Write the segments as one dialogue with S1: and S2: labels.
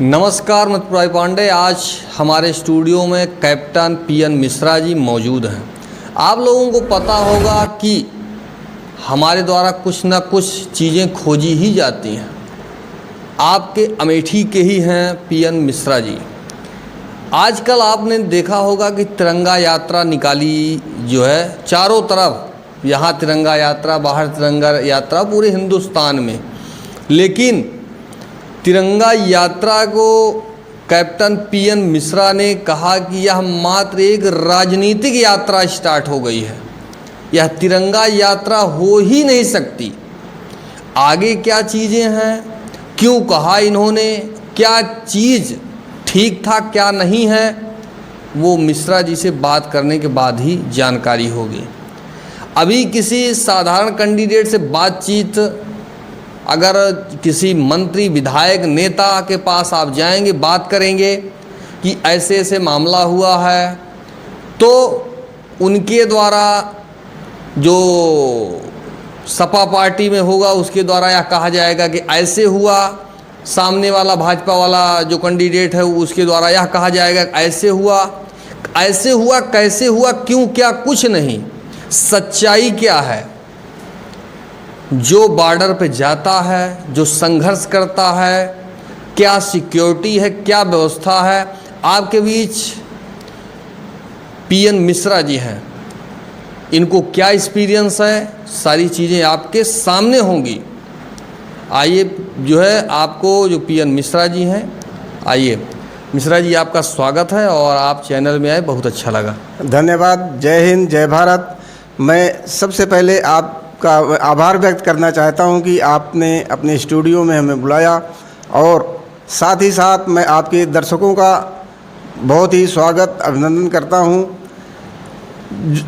S1: नमस्कार मित्र पांडे। आज हमारे स्टूडियो में कैप्टन पीएन मिश्रा जी मौजूद हैं। आप लोगों को पता होगा कि हमारे द्वारा कुछ न कुछ चीज़ें खोजी ही जाती हैं। आपके अमेठी के ही हैं पीएन मिश्रा जी। आजकल आपने देखा होगा कि तिरंगा यात्रा निकाली जो है चारों तरफ, यहाँ तिरंगा यात्रा, बाहर तिरंगा यात्रा, पूरे हिंदुस्तान में। लेकिन तिरंगा यात्रा को कैप्टन पीएन मिश्रा ने कहा कि यह मात्र एक राजनीतिक यात्रा स्टार्ट हो गई है, यह तिरंगा यात्रा हो ही नहीं सकती। आगे क्या चीज़ें हैं, क्यों कहा इन्होंने, क्या चीज़ ठीक था क्या नहीं है, वो मिश्रा जी से बात करने के बाद ही जानकारी होगी। अभी किसी साधारण कैंडिडेट से बातचीत, अगर किसी मंत्री, विधायक, नेता के पास आप जाएंगे, बात करेंगे कि ऐसे ऐसे मामला हुआ है, तो उनके द्वारा जो सपा पार्टी में होगा उसके द्वारा यह कहा जाएगा कि ऐसे हुआ। सामने वाला भाजपा वाला जो कैंडिडेट है उसके द्वारा यह कहा जाएगा ऐसे हुआ। ऐसे हुआ, कैसे हुआ, क्यों, क्या, कुछ नहीं। सच्चाई क्या है? जो बॉर्डर पे जाता है, जो संघर्ष करता है, क्या सिक्योरिटी है, क्या व्यवस्था है। आपके बीच पीएन मिश्रा जी हैं, इनको क्या एक्सपीरियंस है, सारी चीज़ें आपके सामने होंगी। आइए जो है आपको जो पीएन मिश्रा जी हैं, आइए मिश्रा जी, आपका स्वागत है और आप चैनल में आए, बहुत अच्छा लगा।
S2: धन्यवाद। जय हिंद, जय भारत। मैं सबसे पहले आपका आभार व्यक्त करना चाहता हूं कि आपने अपने स्टूडियो में हमें बुलाया, और साथ ही साथ मैं आपके दर्शकों का बहुत ही स्वागत, अभिनंदन करता हूं।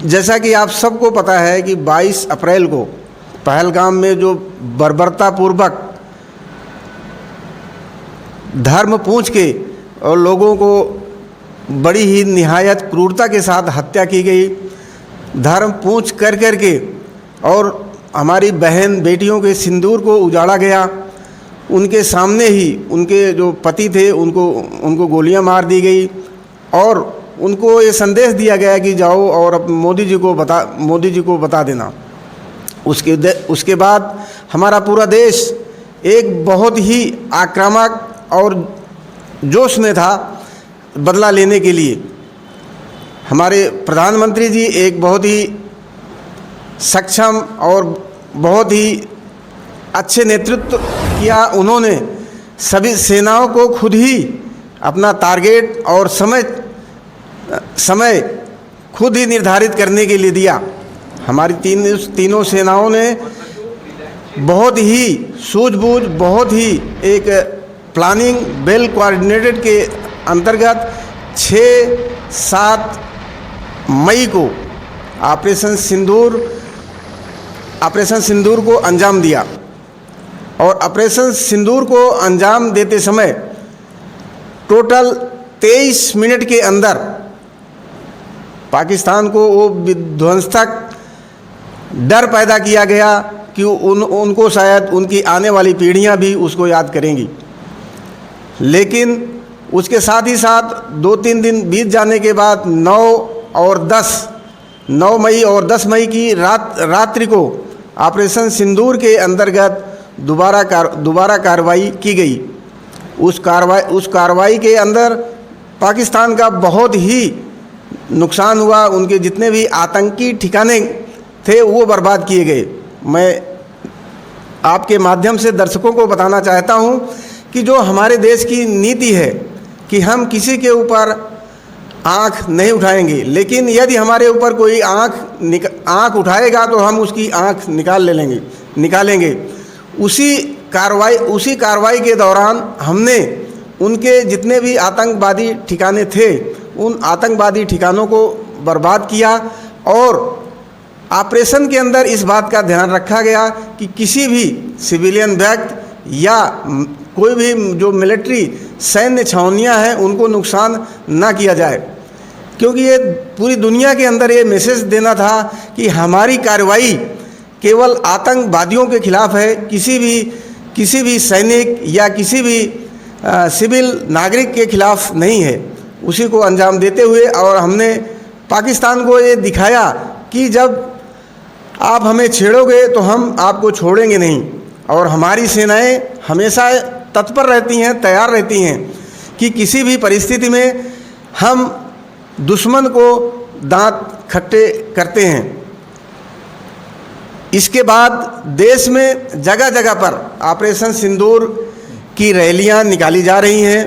S2: जैसा कि आप सबको पता है कि 22 अप्रैल को पहलगाम में जो बर्बरतापूर्वक धर्म पूछ के और लोगों को बड़ी ही निहायत क्रूरता के साथ हत्या की गई, धर्म पूछ कर के, और हमारी बहन बेटियों के सिंदूर को उजाड़ा गया। उनके सामने ही उनके जो पति थे उनको गोलियां मार दी गई, और उनको ये संदेश दिया गया कि जाओ और अब मोदी जी को बता देना। उसके बाद हमारा पूरा देश एक बहुत ही आक्रामक और जोश में था बदला लेने के लिए। हमारे प्रधानमंत्री जी एक बहुत ही सक्षम और बहुत ही अच्छे नेतृत्व किया। उन्होंने सभी सेनाओं को खुद ही अपना टारगेट और समय खुद ही निर्धारित करने के लिए दिया। हमारी तीनों सेनाओं ने बहुत ही सूझबूझ, बहुत ही एक प्लानिंग, वेल कोऑर्डिनेटेड के अंतर्गत 6-7 मई को ऑपरेशन सिंदूर को अंजाम दिया। और ऑपरेशन सिंदूर को अंजाम देते समय टोटल 23 मिनट के अंदर पाकिस्तान को वो विध्वंसक डर पैदा किया गया कि उनको शायद उनकी आने वाली पीढ़ियां भी उसको याद करेंगी। लेकिन उसके साथ ही साथ 2-3 दिन बीत जाने के बाद 9 मई और 10 मई की रात्रि को ऑपरेशन सिंदूर के अंतर्गत दोबारा कार्रवाई की गई। उस कार्रवाई के अंदर पाकिस्तान का बहुत ही नुकसान हुआ। उनके जितने भी आतंकी ठिकाने थे वो बर्बाद किए गए। मैं आपके माध्यम से दर्शकों को बताना चाहता हूं कि जो हमारे देश की नीति है कि हम किसी के ऊपर आँख नहीं उठाएंगे, लेकिन यदि हमारे ऊपर कोई आँख उठाएगा तो हम उसकी आँख निकालेंगे। उसी कार्रवाई के दौरान हमने उनके जितने भी आतंकवादी ठिकाने थे उन आतंकवादी ठिकानों को बर्बाद किया। और ऑपरेशन के अंदर इस बात का ध्यान रखा गया कि किसी भी सिविलियन व्यक्ति या कोई भी जो मिलिट्री सैन्य छावनियां हैं उनको नुकसान ना किया जाए, क्योंकि ये पूरी दुनिया के अंदर ये मैसेज देना था कि हमारी कार्रवाई केवल आतंकवादियों के खिलाफ है। किसी भी सैनिक या किसी भी सिविल नागरिक के खिलाफ नहीं है, उसी को अंजाम देते हुए और हमने पाकिस्तान को ये दिखाया कि जब आप हमें छेड़ोगे तो हम आपको छोड़ेंगे नहीं। और हमारी सेनाएं हमेशा तत्पर रहती हैं, तैयार रहती हैं कि किसी भी परिस्थिति में हम दुश्मन को दांत खट्टे करते हैं। इसके बाद देश में जगह जगह पर ऑपरेशन सिंदूर की रैलियां निकाली जा रही हैं।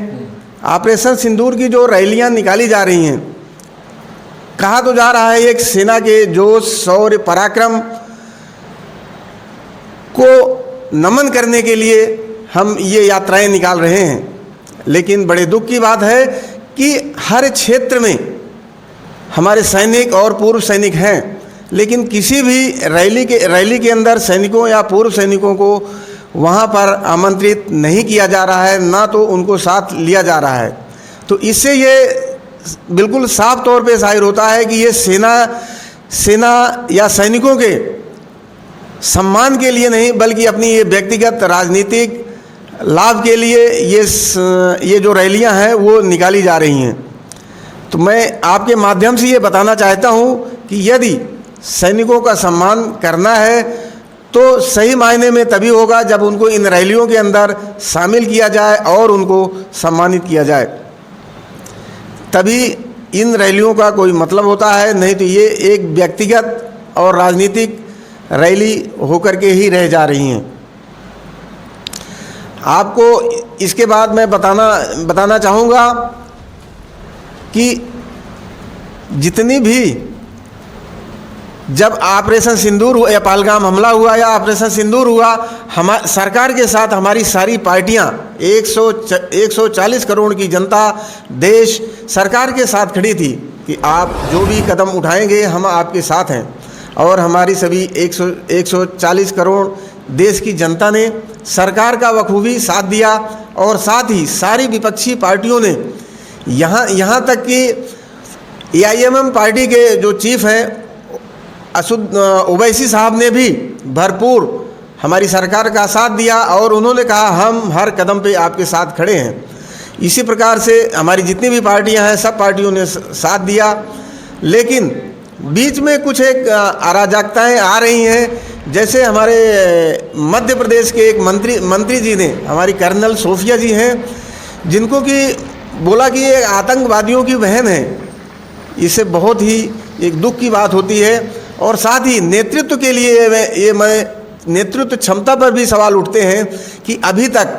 S2: ऑपरेशन सिंदूर की जो रैलियां निकाली जा रही हैं, कहा तो जा रहा है एक सेना के जोश, शौर्य, पराक्रम को नमन करने के लिए हम ये यात्राएं निकाल रहे हैं। लेकिन बड़े दुख की बात है कि हर क्षेत्र में हमारे सैनिक और पूर्व सैनिक हैं, लेकिन किसी भी रैली के अंदर सैनिकों या पूर्व सैनिकों को वहाँ पर आमंत्रित नहीं किया जा रहा है, ना तो उनको साथ लिया जा रहा है। तो इससे ये बिल्कुल साफ तौर पे जाहिर होता है कि ये सेना या सैनिकों के सम्मान के लिए नहीं, बल्कि अपनी ये व्यक्तिगत राजनीतिक लाभ के लिए ये जो रैलियां हैं वो निकाली जा रही हैं। तो मैं आपके माध्यम से ये बताना चाहता हूं कि यदि सैनिकों का सम्मान करना है तो सही मायने में तभी होगा जब उनको इन रैलियों के अंदर शामिल किया जाए और उनको सम्मानित किया जाए, तभी इन रैलियों का कोई मतलब होता है। नहीं तो ये एक व्यक्तिगत और राजनीतिक रैली होकर के ही रह जा रही हैं। आपको इसके बाद मैं बताना चाहूँगा कि जितनी भी जब ऑपरेशन सिंदूर हुआ या पहलगाम हमला हुआ या ऑपरेशन सिंदूर हुआ, हमारी सरकार के साथ हमारी सारी पार्टियां 140 करोड़ की जनता देश सरकार के साथ खड़ी थी कि आप जो भी कदम उठाएंगे हम आपके साथ हैं। और हमारी सभी 140 करोड़ देश की जनता ने सरकार का बखूबी साथ दिया। और साथ ही सारी विपक्षी पार्टियों ने यहाँ तक कि AIMM पार्टी के जो चीफ हैं ओवैसी साहब ने भी भरपूर हमारी सरकार का साथ दिया और उन्होंने कहा हम हर कदम पे आपके साथ खड़े हैं। इसी प्रकार से हमारी जितनी भी पार्टियां हैं सब पार्टियों ने साथ दिया। लेकिन बीच में कुछ एक अराजकताएं आ रही हैं, जैसे हमारे मध्य प्रदेश के एक मंत्री जी ने, हमारी कर्नल सोफिया जी हैं, जिनको कि बोला कि ये आतंकवादियों की बहन है। इससे बहुत ही एक दुख की बात होती है। और साथ ही नेतृत्व के लिए मैं नेतृत्व क्षमता पर भी सवाल उठते हैं कि अभी तक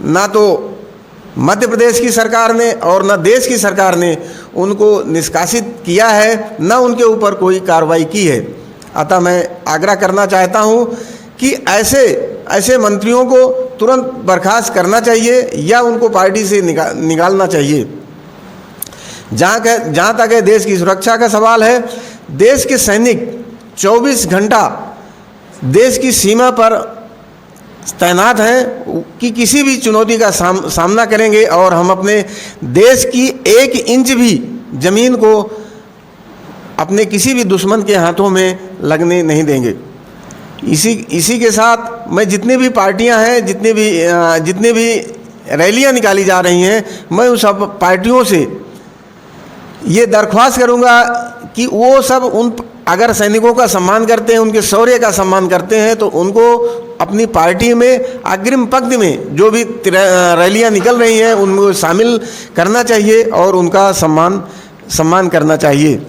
S2: ना तो मध्य प्रदेश की सरकार ने और न देश की सरकार ने उनको निष्कासित किया है, न उनके ऊपर कोई कार्रवाई की है। अतः मैं आग्रह करना चाहता हूं कि ऐसे मंत्रियों को तुरंत बर्खास्त करना चाहिए या उनको पार्टी से निकालना चाहिए। जहाँ तक है देश की सुरक्षा का सवाल है, देश के सैनिक 24 घंटा देश की सीमा पर तैनात हैं कि किसी भी चुनौती का सामना करेंगे और हम अपने देश की 1 इंच भी ज़मीन को अपने किसी भी दुश्मन के हाथों में लगने नहीं देंगे। इसी के साथ मैं जितनी भी पार्टियां हैं, जितनी भी रैलियां निकाली जा रही हैं, मैं उन सब पार्टियों से ये दरख्वास्त करूंगा कि वो सब अगर सैनिकों का सम्मान करते हैं, उनके शौर्य का सम्मान करते हैं, तो उनको अपनी पार्टी में अग्रिम पंक्ति में जो भी रैलियां निकल रही हैं उनको शामिल करना चाहिए और उनका सम्मान करना चाहिए।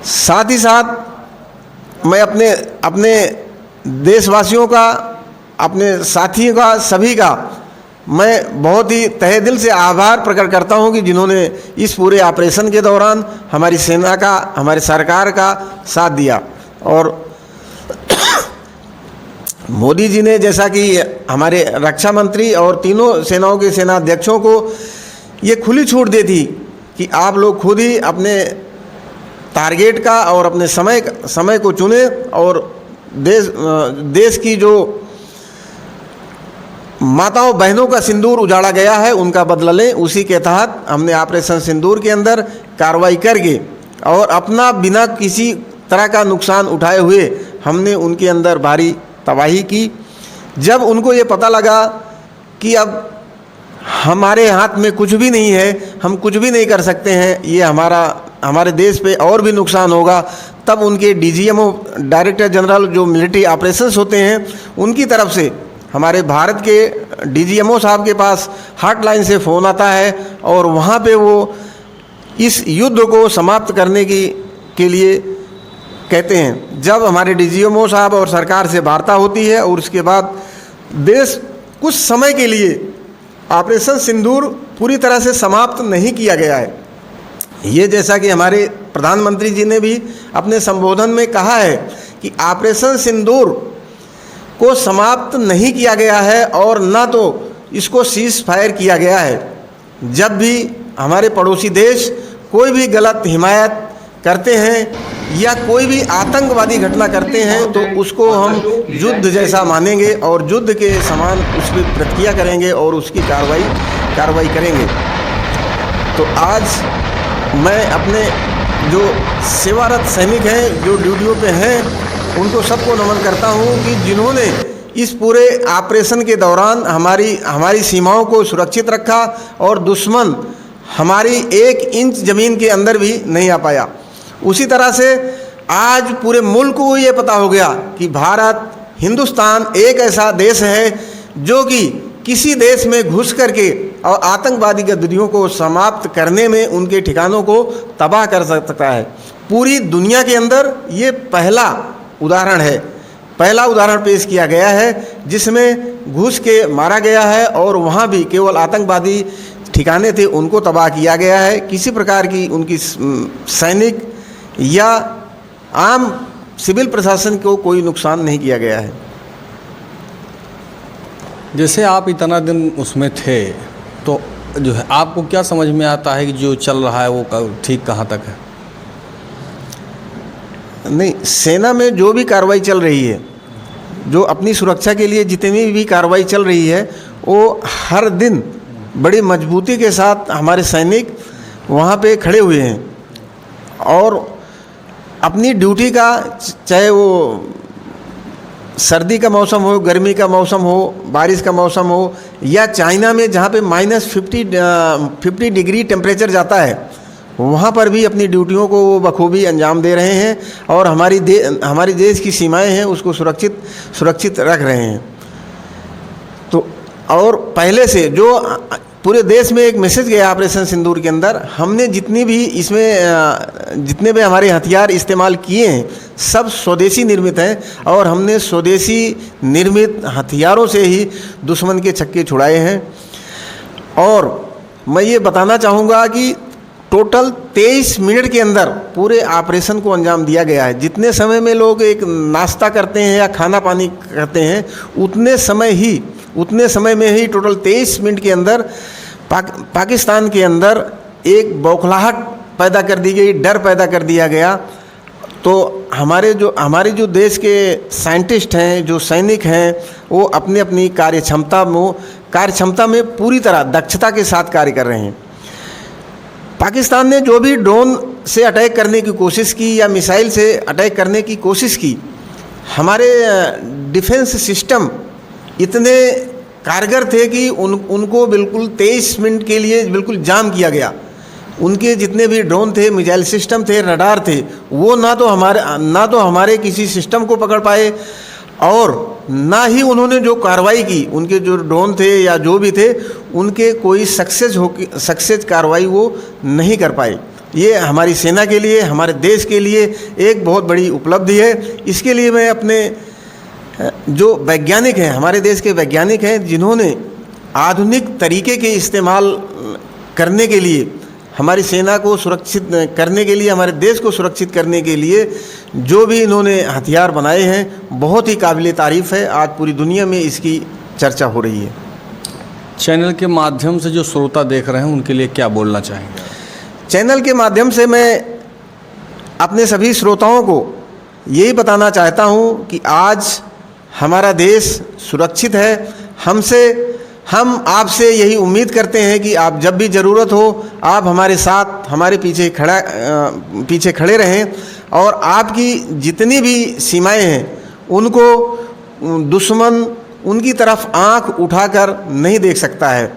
S2: साथ ही साथ मैं अपने देशवासियों का, अपने साथियों का, सभी का मैं बहुत ही तहे दिल से आभार प्रकट करता हूं कि जिन्होंने इस पूरे ऑपरेशन के दौरान हमारी सेना का, हमारी सरकार का साथ दिया। और मोदी जी ने, जैसा कि हमारे रक्षा मंत्री और तीनों सेनाओं के सेनाध्यक्षों को ये खुली छूट दे दी कि आप लोग खुद ही अपने टारगेट का और अपने समय को चुने और देश की जो माताओं बहनों का सिंदूर उजाड़ा गया है उनका बदला लें। उसी के तहत हमने ऑपरेशन सिंदूर के अंदर कार्रवाई करके और अपना बिना किसी तरह का नुकसान उठाए हुए हमने उनके अंदर भारी तबाही की। जब उनको ये पता लगा कि अब हमारे हाथ में कुछ भी नहीं है, हम कुछ भी नहीं कर सकते हैं, ये हमारे देश पे और भी नुकसान होगा, तब उनके डीजीएमओ डायरेक्टर जनरल जो मिलिट्री ऑपरेशंस होते हैं उनकी तरफ से हमारे भारत के डीजीएमओ साहब के पास हॉटलाइन से फ़ोन आता है और वहाँ पे वो इस युद्ध को समाप्त करने के लिए कहते हैं। जब हमारे डीजीएमओ साहब और सरकार से वार्ता होती है और उसके बाद देश कुछ समय के लिए ऑपरेशन सिंदूर पूरी तरह से समाप्त नहीं किया गया है। ये जैसा कि हमारे प्रधानमंत्री जी ने भी अपने संबोधन में कहा है कि ऑपरेशन सिंदूर को समाप्त नहीं किया गया है और ना तो इसको सीज फायर किया गया है। जब भी हमारे पड़ोसी देश कोई भी गलत हिमायत करते हैं या कोई भी आतंकवादी घटना करते हैं तो उसको हम युद्ध जैसा मानेंगे और युद्ध के समान उस पर प्रतिक्रिया करेंगे और उसकी कार्रवाई करेंगे। तो आज मैं अपने जो सेवारत सैनिक हैं, जो ड्यूटियों पे हैं, उनको सबको नमन करता हूं कि जिन्होंने इस पूरे ऑपरेशन के दौरान हमारी सीमाओं को सुरक्षित रखा और दुश्मन हमारी 1 इंच ज़मीन के अंदर भी नहीं आ पाया। उसी तरह से आज पूरे मुल्क को ये पता हो गया कि भारत, हिंदुस्तान एक ऐसा देश है जो कि किसी देश में घुस करके और आतंकवादी गतिविधियों को समाप्त करने में उनके ठिकानों को तबाह कर सकता है। पूरी दुनिया के अंदर ये पहला उदाहरण पेश किया गया है जिसमें घुस के मारा गया है और वहाँ भी केवल आतंकवादी ठिकाने थे उनको तबाह किया गया है। किसी प्रकार की उनकी सैनिक या आम सिविल प्रशासन को कोई नुकसान नहीं किया गया है।
S1: जैसे आप इतना दिन उसमें थे तो जो है आपको क्या समझ में आता है कि जो चल रहा है वो ठीक कहाँ तक है?
S2: नहीं, सेना में जो भी कार्रवाई चल रही है, जो अपनी सुरक्षा के लिए जितनी भी कार्रवाई चल रही है, वो हर दिन बड़ी मजबूती के साथ हमारे सैनिक वहाँ पे खड़े हुए हैं और अपनी ड्यूटी का, चाहे वो सर्दी का मौसम हो, गर्मी का मौसम हो, बारिश का मौसम हो, या चाइना में जहाँ पे -50 डिग्री टेम्परेचर जाता है वहाँ पर भी अपनी ड्यूटियों को वो बखूबी अंजाम दे रहे हैं और हमारी देश की सीमाएं हैं उसको सुरक्षित रख रहे हैं। तो और पहले से जो पूरे देश में एक मैसेज गया ऑपरेशन सिंदूर के अंदर, हमने जितने भी हमारे हथियार इस्तेमाल किए हैं सब स्वदेशी निर्मित हैं और हमने स्वदेशी निर्मित हथियारों से ही दुश्मन के छक्के छुड़ाए हैं। और मैं ये बताना चाहूँगा कि टोटल 23 मिनट के अंदर पूरे ऑपरेशन को अंजाम दिया गया है। जितने समय में लोग एक नाश्ता करते हैं या खाना पानी करते हैं उतने समय में ही टोटल 23 मिनट के अंदर पाकिस्तान के अंदर एक बौखलाहट पैदा कर दी गई, डर पैदा कर दिया गया। तो हमारे जो देश के साइंटिस्ट हैं, जो सैनिक हैं, वो अपनी कार्यक्षमता में पूरी तरह दक्षता के साथ कार्य कर रहे हैं। पाकिस्तान ने जो भी ड्रोन से अटैक करने की कोशिश की या मिसाइल से अटैक करने की कोशिश की, हमारे डिफेंस सिस्टम इतने कारगर थे कि उनको बिल्कुल 23 मिनट के लिए बिल्कुल जाम किया गया। उनके जितने भी ड्रोन थे, मिसाइल सिस्टम थे, रडार थे, वो ना तो हमारे किसी सिस्टम को पकड़ पाए और ना ही उन्होंने जो कार्रवाई की, उनके जो ड्रोन थे या जो भी थे, उनके कोई सक्सेस कार्रवाई वो नहीं कर पाए। ये हमारी सेना के लिए, हमारे देश के लिए एक बहुत बड़ी उपलब्धि है। इसके लिए मैं अपने जो वैज्ञानिक हैं, हमारे देश के वैज्ञानिक हैं, जिन्होंने आधुनिक तरीके के इस्तेमाल करने के लिए, हमारी सेना को सुरक्षित करने के लिए, हमारे देश को सुरक्षित करने के लिए जो भी इन्होंने हथियार बनाए हैं, बहुत ही काबिल तारीफ़ है। आज पूरी दुनिया में इसकी चर्चा हो रही है।
S1: चैनल के माध्यम से जो श्रोता देख रहे हैं उनके लिए क्या बोलना चाहेंगे?
S2: चैनल के माध्यम से मैं अपने सभी श्रोताओं को यही बताना चाहता हूँ कि आज हमारा देश सुरक्षित है। हम आपसे यही उम्मीद करते हैं कि आप जब भी ज़रूरत हो आप हमारे साथ, हमारे पीछे खड़े रहें और आपकी जितनी भी सीमाएं हैं उनको दुश्मन उनकी तरफ आंख उठाकर नहीं देख सकता है।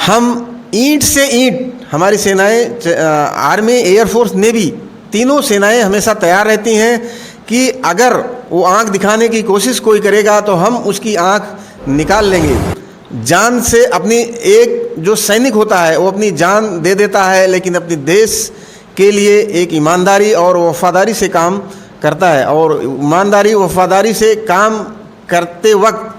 S2: हम ईंट से ईंट, हमारी सेनाएं, आर्मी, एयरफोर्स, नेवी, तीनों सेनाएं हमेशा तैयार रहती हैं कि अगर वो आंख दिखाने की कोशिश कोई करेगा तो हम उसकी आंख निकाल लेंगे। जान से अपनी, एक जो सैनिक होता है वो अपनी जान दे देता है, लेकिन अपने देश के लिए एक ईमानदारी और वफादारी से काम करता है। और ईमानदारी वफादारी से काम करते वक्त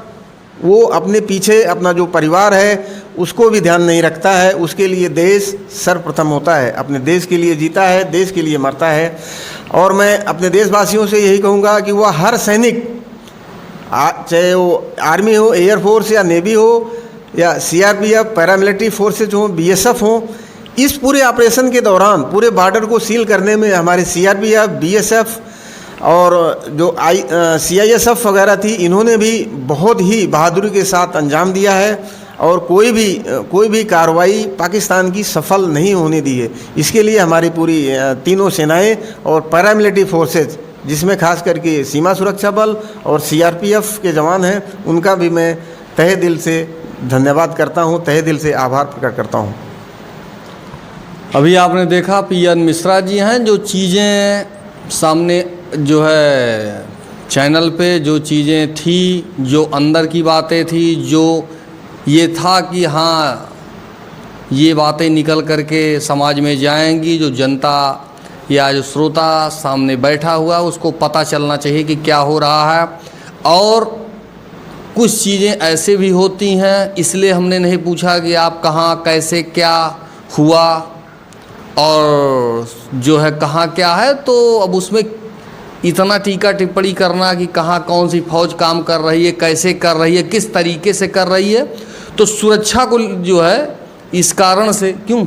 S2: वो अपने पीछे अपना जो परिवार है उसको भी ध्यान नहीं रखता है। उसके लिए देश सर्वप्रथम होता है, अपने देश के लिए जीता है, देश के लिए मरता है। और मैं अपने देशवासियों से यही कहूँगा कि वह हर सैनिक, चाहे वो आर्मी हो, एयरफोर्स या नेवी हो, या सीआरपीएफ, पैरामिलिट्री फोर्सेज हो, बीएसएफ हो, इस पूरे ऑपरेशन के दौरान पूरे बॉर्डर को सील करने में हमारे सीआरपीएफ, बीएसएफ और जो सीआईएसएफ वगैरह थी, इन्होंने भी बहुत ही बहादुरी के साथ अंजाम दिया है और कोई भी कार्रवाई पाकिस्तान की सफल नहीं होने दी है। इसके लिए हमारी पूरी तीनों सेनाएं और पैरामिलिट्री फोर्सेज, जिसमें खास करके सीमा सुरक्षा बल और सीआरपीएफ के जवान हैं, उनका भी मैं तहे दिल से धन्यवाद करता हूं, तहे दिल से आभार प्रकट करता हूं।
S1: अभी आपने देखा पीएन मिश्रा जी हैं, जो चीज़ें सामने जो है चैनल पे जो चीज़ें थी, जो अंदर की बातें थी, जो ये था कि हाँ ये बातें निकल करके समाज में जाएंगी, जो जनता या जो श्रोता सामने बैठा हुआ उसको पता चलना चाहिए कि क्या हो रहा है। और कुछ चीज़ें ऐसे भी होती हैं, इसलिए हमने नहीं पूछा कि आप कहाँ, कैसे, क्या हुआ और जो है कहाँ क्या है। तो अब उसमें इतना टीका टिप्पणी करना कि कहाँ कौन सी फौज काम कर रही है, कैसे कर रही है, किस तरीके से कर रही है, तो सुरक्षा को जो है इस कारण से क्यों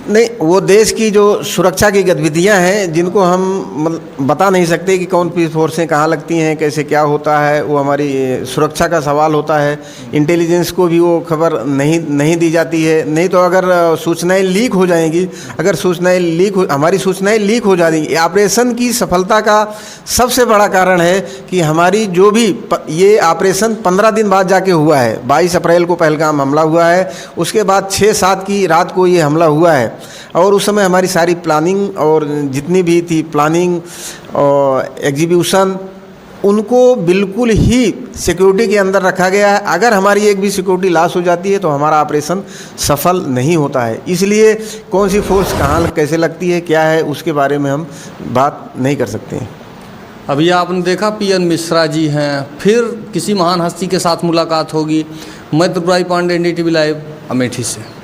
S2: नहीं, वो देश की जो सुरक्षा की गतिविधियां हैं जिनको हम बता नहीं सकते कि कौन सी फोर्सें कहाँ लगती हैं, कैसे क्या होता है, वो हमारी सुरक्षा का सवाल होता है। इंटेलिजेंस को भी वो खबर नहीं दी जाती है। नहीं तो अगर सूचनाएं लीक हो जाएंगी, अगर हमारी सूचनाएं लीक हो जाएंगी। ऑपरेशन की सफलता का सबसे बड़ा कारण है कि हमारी जो भी ये ऑपरेशन 15 दिन बाद जाके हुआ है। 22 अप्रैल को पहलगाम हमला हुआ है, उसके बाद 6-7 की रात को ये हमला हुआ है। और उस समय हमारी सारी प्लानिंग और जितनी भी थी प्लानिंग और एग्जीक्यूशन, उनको बिल्कुल ही सिक्योरिटी के अंदर रखा गया है। अगर हमारी एक भी सिक्योरिटी लॉस हो जाती है तो हमारा ऑपरेशन सफल नहीं होता है। इसलिए कौन सी फोर्स कहाँ कैसे लगती है, क्या है, उसके बारे में हम बात नहीं कर सकते हैं।
S1: अभी आपने देखा पीएन मिश्रा जी हैं, फिर किसी महान हस्ती के साथ मुलाकात होगी। मैं त्रिपुरारी पांडे, NDTV लाइव, अमेठी से।